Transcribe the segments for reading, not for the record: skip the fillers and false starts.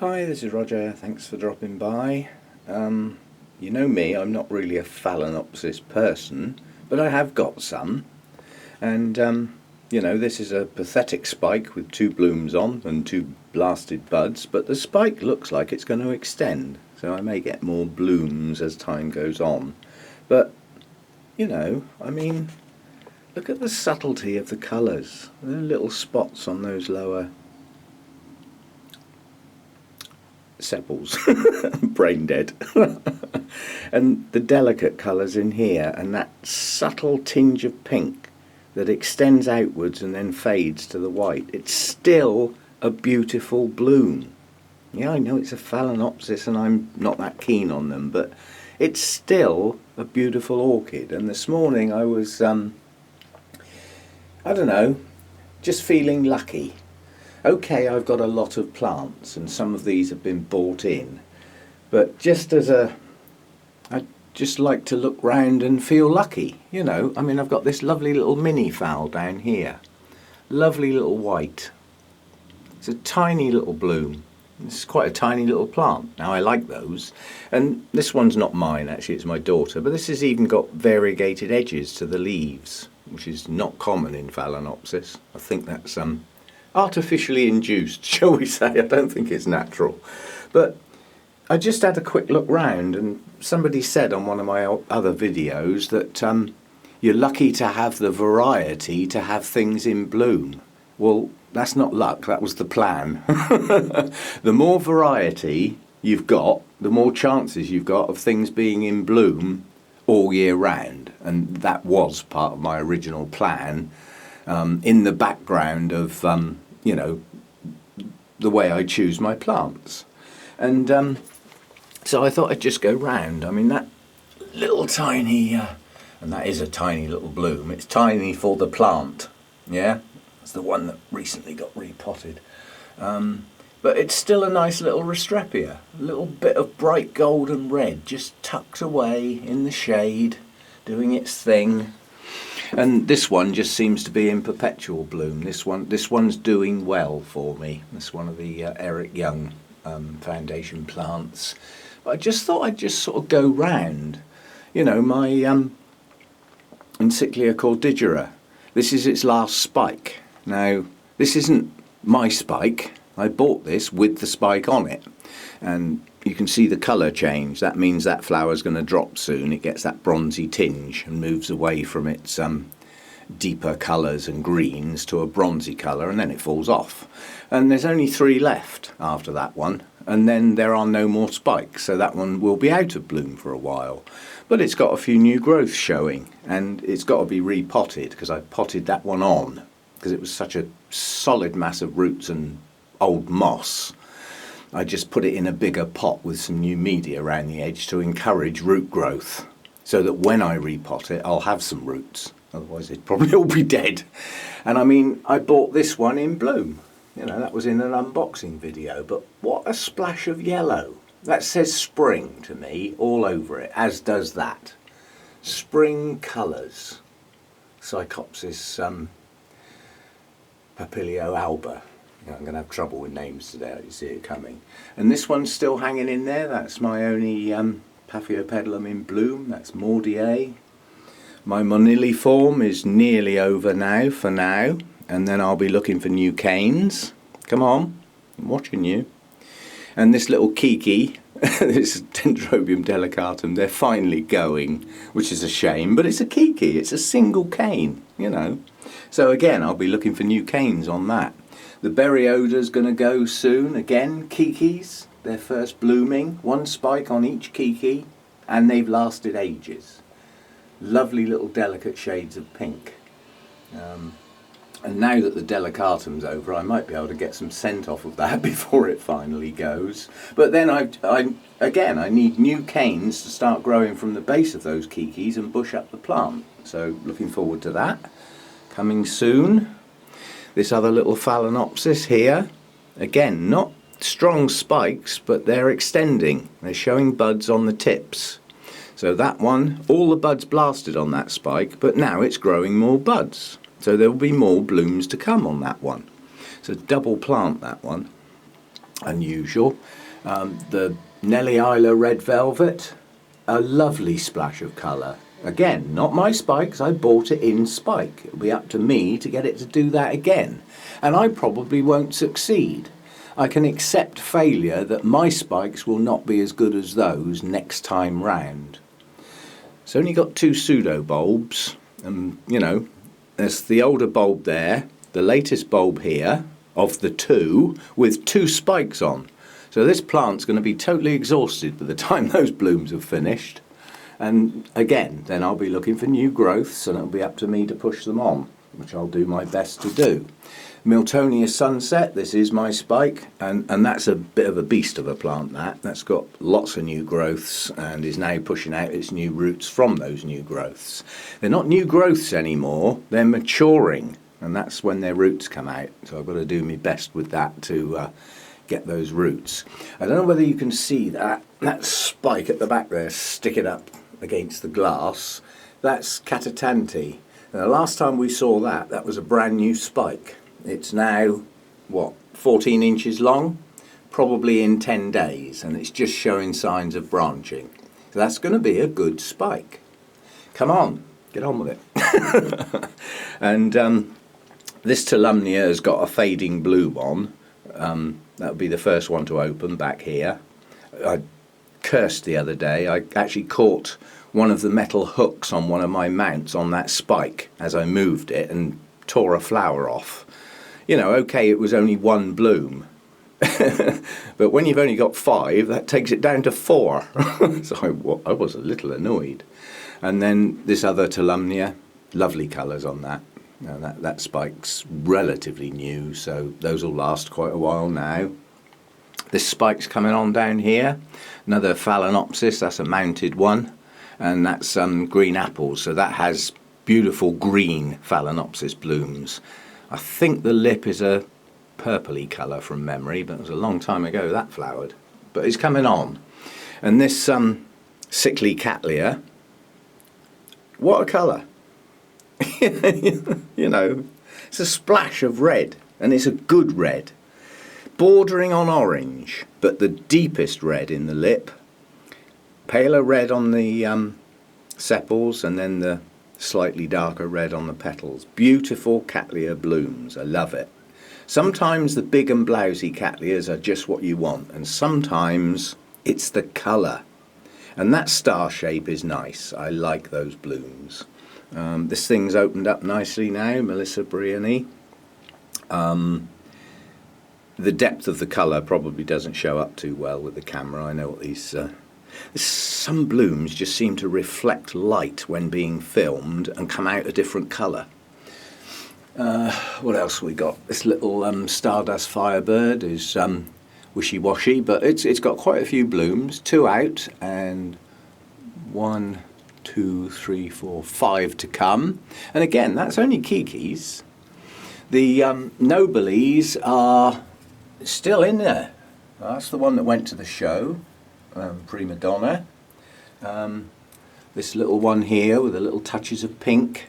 Hi, this is Roger. Thanks for dropping by. You know me, I'm not really a Phalaenopsis person, but I have got some. And, this is a pathetic spike with 2 blooms on and 2 blasted buds, but the spike looks like it's going to extend, so I may get more blooms as time goes on. But, look at the subtlety of the colours. There are little spots on those lower sepals, brain dead, and the delicate colours in here, and that subtle tinge of pink that extends outwards and then fades to the white. It's still a beautiful bloom. Yeah, I know it's a Phalaenopsis and I'm not that keen on them, but it's still a beautiful orchid. And this morning I was, just feeling lucky. Okay, I've got a lot of plants and some of these have been bought in, but I'd just like to look round and feel lucky, I've got this lovely little mini phal down here, lovely little white. It's a tiny little bloom. It's quite a tiny little plant. Now I like those, and this one's not mine actually, it's my daughter, but this has even got variegated edges to the leaves, which is not common in Phalaenopsis. I think that's artificially induced, shall we say. I don't think it's natural. But I just had a quick look round, and somebody said on one of my other videos that you're lucky to have the variety to have things in bloom. Well, that's not luck, that was the plan. The more variety you've got, the more chances you've got of things being in bloom all year round. And that was part of my original plan, in the background of the way I choose my plants. And so I thought I'd just go round. That little tiny, and that is a tiny little bloom, it's tiny for the plant, yeah? It's the one that recently got repotted. But it's still a nice little Restrepia, a little bit of bright golden red, just tucked away in the shade, doing its thing. And this one just seems to be in perpetual bloom. This one's doing well for me. It's one of the Eric Young foundation plants. But I just thought I'd just sort of go round. My Encyclia cordigera. This is its last spike. Now, this isn't my spike. I bought this with the spike on it. And you can see the colour change. That means that flower's going to drop soon. It gets that bronzy tinge and moves away from its deeper colours and greens to a bronzy colour, and then it falls off. And there's only 3 left after that one, and then there are no more spikes, so that one will be out of bloom for a while. But it's got a few new growths showing, and it's got to be repotted, because I potted that one on because it was such a solid mass of roots and old moss. I just put it in a bigger pot with some new media around the edge to encourage root growth, so that when I repot it, I'll have some roots. Otherwise, it'd probably all be dead. And I bought this one in bloom. That was in an unboxing video. But what a splash of yellow. That says spring to me all over it, as does that. Spring colours. Psychopsis Papilio alba. I'm going to have trouble with names today, you see it coming. And this one's still hanging in there. That's my only Paphiopedilum in bloom. That's Mordier. My moniliform is nearly over now, for now. And then I'll be looking for new canes. Come on, I'm watching you. And this little Kiki, this Dendrobium delicatum, they're finally going, which is a shame. But it's a Kiki, it's a single cane, So again, I'll be looking for new canes on that. The Berryoda's going to go soon. Again, Kikis, they're first blooming. 1 spike on each Kiki, and they've lasted ages. Lovely little delicate shades of pink. And now that the delicatum's over, I might be able to get some scent off of that before it finally goes. But then I need new canes to start growing from the base of those Kikis and bush up the plant. So looking forward to that. Coming soon. This other little Phalaenopsis here, again, not strong spikes, but they're extending. They're showing buds on the tips. So that one, all the buds blasted on that spike, but now it's growing more buds. So there will be more blooms to come on that one. So double plant that one. unusual. The Nellie Isla Red Velvet, a lovely splash of colour. Again, not my spikes, I bought it in spike. It'll be up to me to get it to do that again. And I probably won't succeed. I can accept failure that my spikes will not be as good as those next time round. It's only got 2 pseudo bulbs, and you know, there's the older bulb there, the latest bulb here, of the 2, with 2 spikes on. So this plant's going to be totally exhausted by the time those blooms have finished. And again, then I'll be looking for new growths, and it'll be up to me to push them on, which I'll do my best to do. Miltonia Sunset, this is my spike, and that's a bit of a beast of a plant, that's got lots of new growths and is now pushing out its new roots from those new growths. They're not new growths anymore, they're maturing, and that's when their roots come out, so I've got to do my best with that to get those roots. I don't know whether you can see that spike at the back there, stick it up against the glass. That's Catatanti. And the last time we saw that, that was a brand new spike. It's now, what, 14 inches long? Probably in 10 days, and it's just showing signs of branching. So that's going to be a good spike. Come on, get on with it. And this Tolumnia has got a fading bloom on. That would be the first one to open back here. I cursed the other day. I actually caught one of the metal hooks on one of my mounts on that spike as I moved it and tore a flower off. You know, okay, it was only 1 bloom. But when you've only got 5, that takes it down to 4. So I was a little annoyed. And then this other Tolumnia, lovely colours on that. Now that spike's relatively new, so those will last quite a while now. This spike's coming on down here. Another Phalaenopsis, that's a mounted one. And that's green apples, so that has beautiful green Phalaenopsis blooms. I think the lip is a purpley colour from memory, but it was a long time ago that flowered. But it's coming on. And this sickly Cattleyas, what a colour. You know, it's a splash of red, and it's a good red. Bordering on orange, but the deepest red in the lip. Paler red on the sepals, and then the slightly darker red on the petals. Beautiful Cattleyas blooms, I love it. Sometimes the big and blousy Cattleyas are just what you want, and sometimes it's the colour. And that star shape is nice, I like those blooms. This thing's opened up nicely now, Melissa Brioni. The depth of the colour probably doesn't show up too well with the camera. I know what these... some blooms just seem to reflect light when being filmed and come out a different colour. What else we got? This little Stardust Firebird is wishy-washy, but it's got quite a few blooms. 2 out and 1, 2, 3, 4, 5 to come. And again, that's only Kiki's. The Nobiles are still in there. That's the one that went to the show. Prima Donna. This little one here with the little touches of pink.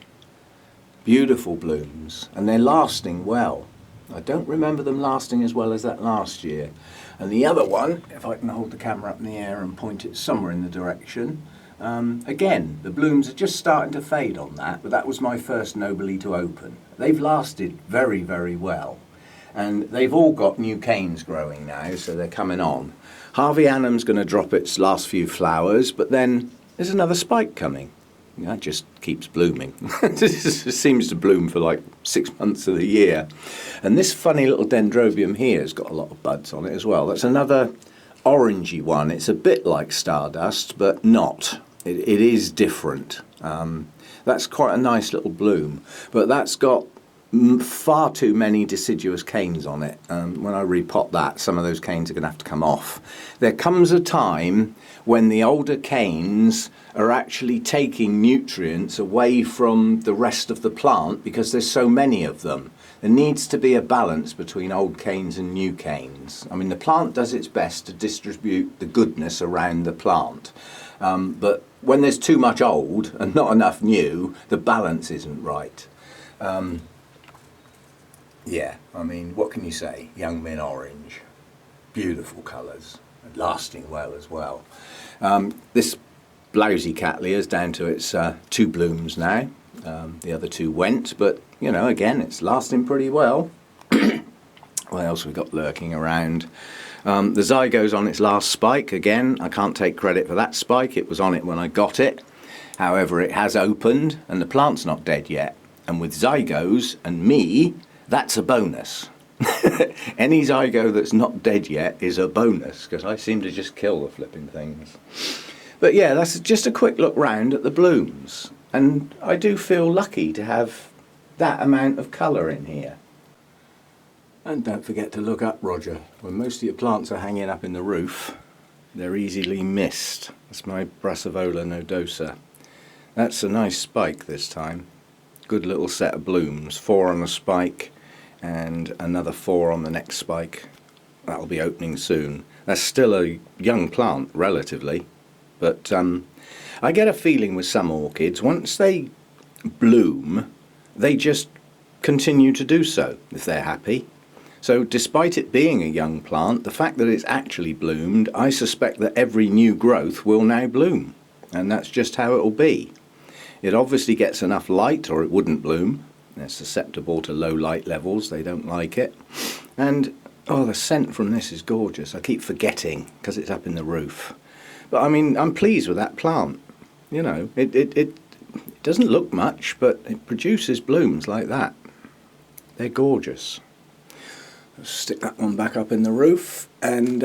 Beautiful blooms, and they're lasting well. I don't remember them lasting as well as that last year. And the other one, if I can hold the camera up in the air and point it somewhere in the direction, again, the blooms are just starting to fade on that, but that was my first Nobile to open. They've lasted very, very well. And they've all got new canes growing now, so they're coming on. Harvey Annam's going to drop its last few flowers, but then there's another spike coming. That just keeps blooming. It just seems to bloom for like 6 months of the year. And this funny little Dendrobium here has got a lot of buds on it as well. That's another orangey one. It's a bit like Stardust, but not. It is different. That's quite a nice little bloom, but that's got far too many deciduous canes on it. When I repot that, some of those canes are going to have to come off. There comes a time when the older canes are actually taking nutrients away from the rest of the plant because there's so many of them. There needs to be a balance between old canes and new canes. I mean, the plant does its best to distribute the goodness around the plant. But when there's too much old and not enough new, the balance isn't right. Yeah, I mean, what can you say? Young Min Orange. beautiful colours, lasting well as well. This blousy Cattleyas down to its 2 blooms now. The other 2 went, but you know, again, it's lasting pretty well. What else we got lurking around? The Zygo's on its last spike. Again, I can't take credit for that spike. It was on it when I got it. However, it has opened and the plant's not dead yet. And with Zygos and me, that's a bonus. Any Zygo that's not dead yet is a bonus, because I seem to just kill the flipping things. But yeah, that's just a quick look round at the blooms. And I do feel lucky to have that amount of colour in here. And don't forget to look up, Roger. When most of your plants are hanging up in the roof, they're easily missed. That's my Brassavola nodosa. That's a nice spike this time. Good little set of blooms. 4 on a spike and another 4 on the next spike. That'll be opening soon. That's still a young plant, relatively. But I get a feeling with some orchids, once they bloom, they just continue to do so, if they're happy. So despite it being a young plant, the fact that it's actually bloomed, I suspect that every new growth will now bloom. And that's just how it'll be. It obviously gets enough light or it wouldn't bloom. They're susceptible to low light levels, they don't like it. And, oh, the scent from this is gorgeous. I keep forgetting because it's up in the roof. But I mean, I'm pleased with that plant. You know, it doesn't look much, but it produces blooms like that. They're gorgeous. Let's stick that one back up in the roof. And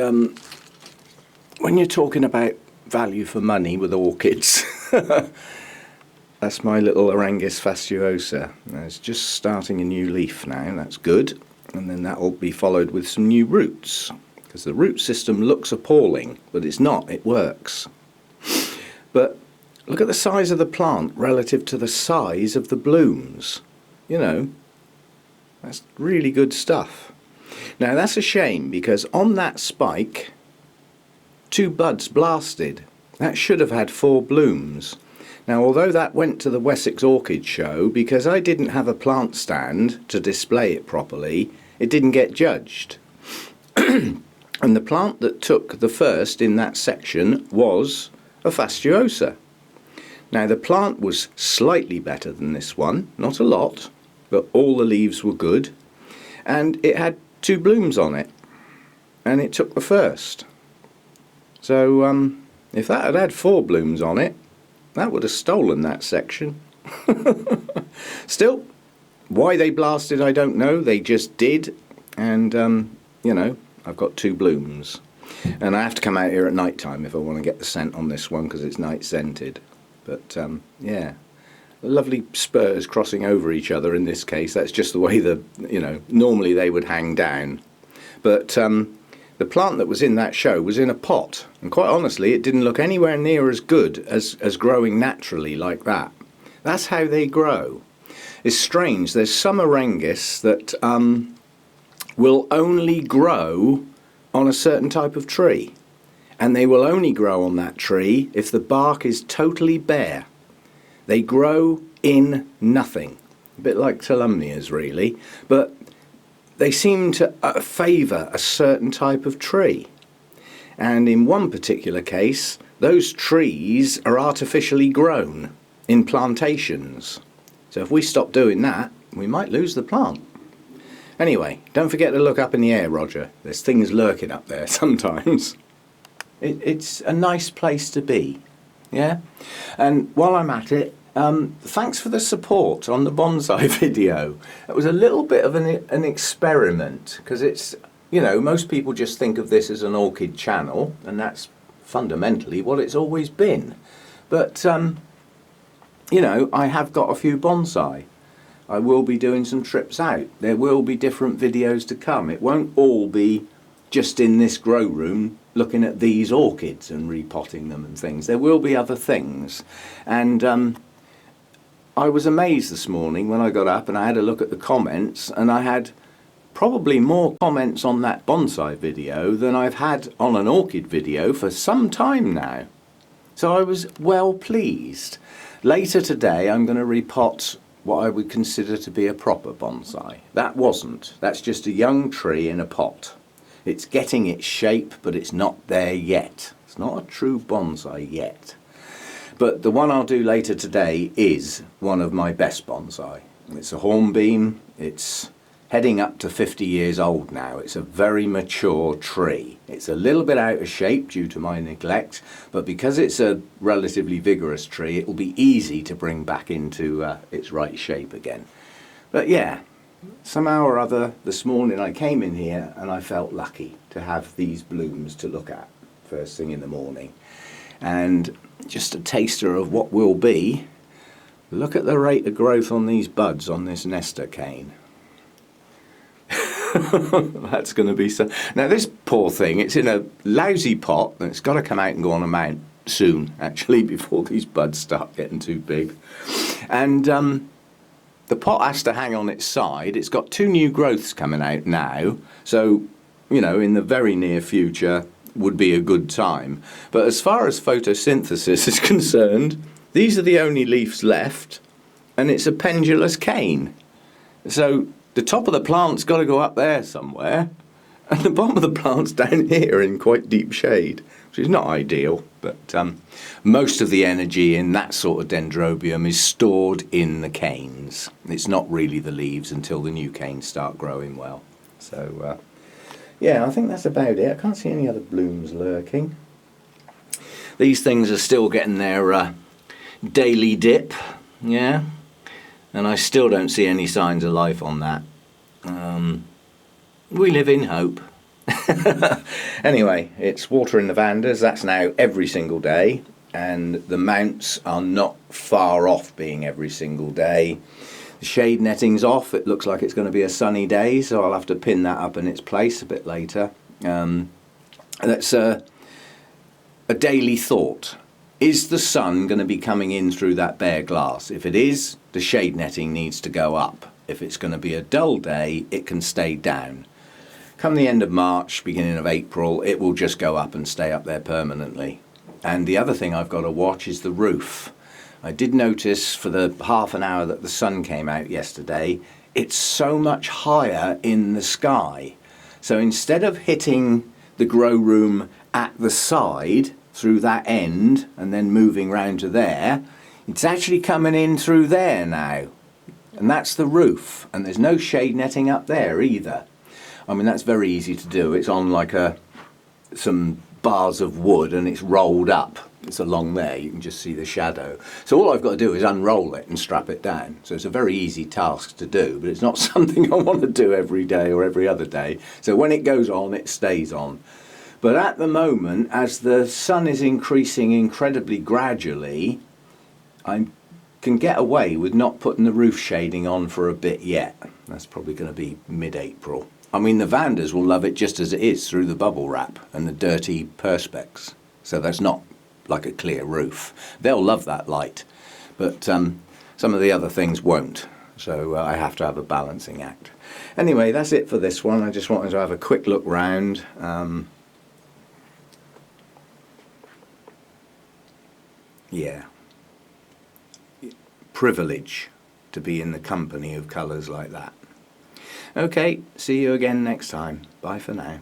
when you're talking about value for money with orchids, that's my little Arangus fastuosa. It's just starting a new leaf now, that's good. And then that will be followed with some new roots, because the root system looks appalling, but it's not, it works. But look at the size of the plant relative to the size of the blooms. You know, that's really good stuff. Now that's a shame, because on that spike, 2 buds blasted. That should have had 4 blooms. Now, although that went to the Wessex Orchid Show, because I didn't have a plant stand to display it properly, it didn't get judged. And the plant that took the first in that section was a fastuosa. Now, the plant was slightly better than this one, not a lot, but all the leaves were good. And it had 2 blooms on it, and it took the first. So if that had had 4 blooms on it, that would have stolen that section. Still, why they blasted I don't know, they just did. And you know, I've got 2 blooms, and I have to come out here at night time if I want to get the scent on this one, because it's night scented. But yeah, lovely spurs crossing over each other in this case. That's just the way you know, normally they would hang down. But the plant that was in that show was in a pot, and quite honestly it didn't look anywhere near as good as growing naturally like that. That's how they grow. It's strange, there's some Arangus that will only grow on a certain type of tree, and they will only grow on that tree if the bark is totally bare. They grow in nothing, a bit like Tolumnias really, but they seem to favour a certain type of tree. And in one particular case, those trees are artificially grown in plantations. So if we stop doing that, we might lose the plant. Anyway, don't forget to look up in the air, Roger. There's things lurking up there sometimes. It's a nice place to be, yeah? And while I'm at it, thanks for the support on the bonsai video. It was a little bit of an experiment, because it's, you know, most people just think of this as an orchid channel, and that's fundamentally what it's always been. But, you know, I have got a few bonsai. I will be doing some trips out. There will be different videos to come. It won't all be just in this grow room looking at these orchids and repotting them and things. There will be other things. And I was amazed this morning when I got up and I had a look at the comments, and I had probably more comments on that bonsai video than I've had on an orchid video for some time now. So I was well pleased. Later today I'm going to repot what I would consider to be a proper bonsai. That wasn't. That's just a young tree in a pot. It's getting its shape, but it's not there yet. It's not a true bonsai yet. But the one I'll do later today is one of my best bonsai. It's a hornbeam. It's heading up to 50 years old now. It's a very mature tree. It's a little bit out of shape due to my neglect, but because it's a relatively vigorous tree, it will be easy to bring back into its right shape again. But yeah, somehow or other this morning I came in here and I felt lucky to have these blooms to look at first thing in the morning. And just a taster of what will be, look at the rate of growth on these buds on this Nesta cane. That's going to be so. Now this poor thing, it's in a lousy pot and it's got to come out and go on a mount soon, actually, before these buds start getting too big. And the pot has to hang on its side. It's got 2 new growths coming out now, so you know, in the very near future would be a good time. But as far as photosynthesis is concerned, these are the only leaves left, and it's a pendulous cane. So the top of the plant's got to go up there somewhere, and the bottom of the plant's down here in quite deep shade, which is not ideal. But most of the energy in that sort of dendrobium is stored in the canes. It's not really the leaves until the new canes start growing well. So yeah, I think that's about it. I can't see any other blooms lurking. These things are still getting their daily dip, yeah. And I still don't see any signs of life on that. We live in hope. Anyway, it's watering the vandas. That's now every single day. And the mounts are not far off being every single day. The shade netting's off. It looks like it's going to be a sunny day, so I'll have to pin that up in its place a bit later. That's a daily thought. Is the sun going to be coming in through that bare glass? If it is, the shade netting needs to go up. If it's going to be a dull day, it can stay down. Come the end of March, beginning of April, it will just go up and stay up there permanently. And the other thing I've got to watch is the roof. I did notice for the half an hour that the sun came out yesterday, it's so much higher in the sky. So instead of hitting the grow room at the side, through that end and then moving round to there, it's actually coming in through there now, and that's the roof, and there's no shade netting up there either. I mean, that's very easy to do. It's on like some bars of wood and it's rolled up. It's along there, you can just see the shadow. So all I've got to do is unroll it and strap it down. So it's a very easy task to do, but it's not something I want to do every day or every other day. So when it goes on, it stays on. But at the moment, as the sun is increasing incredibly gradually, I can get away with not putting the roof shading on for a bit yet. That's probably going to be mid-April. I mean, the vandas will love it just as it is through the bubble wrap and the dirty perspex. So that's not like a clear roof. They'll love that light. But some of the other things won't. So I have to have a balancing act. Anyway, that's it for this one. I just wanted to have a quick look round. Yeah, privilege to be in the company of colours like that. Okay, see you again next time. Bye for now.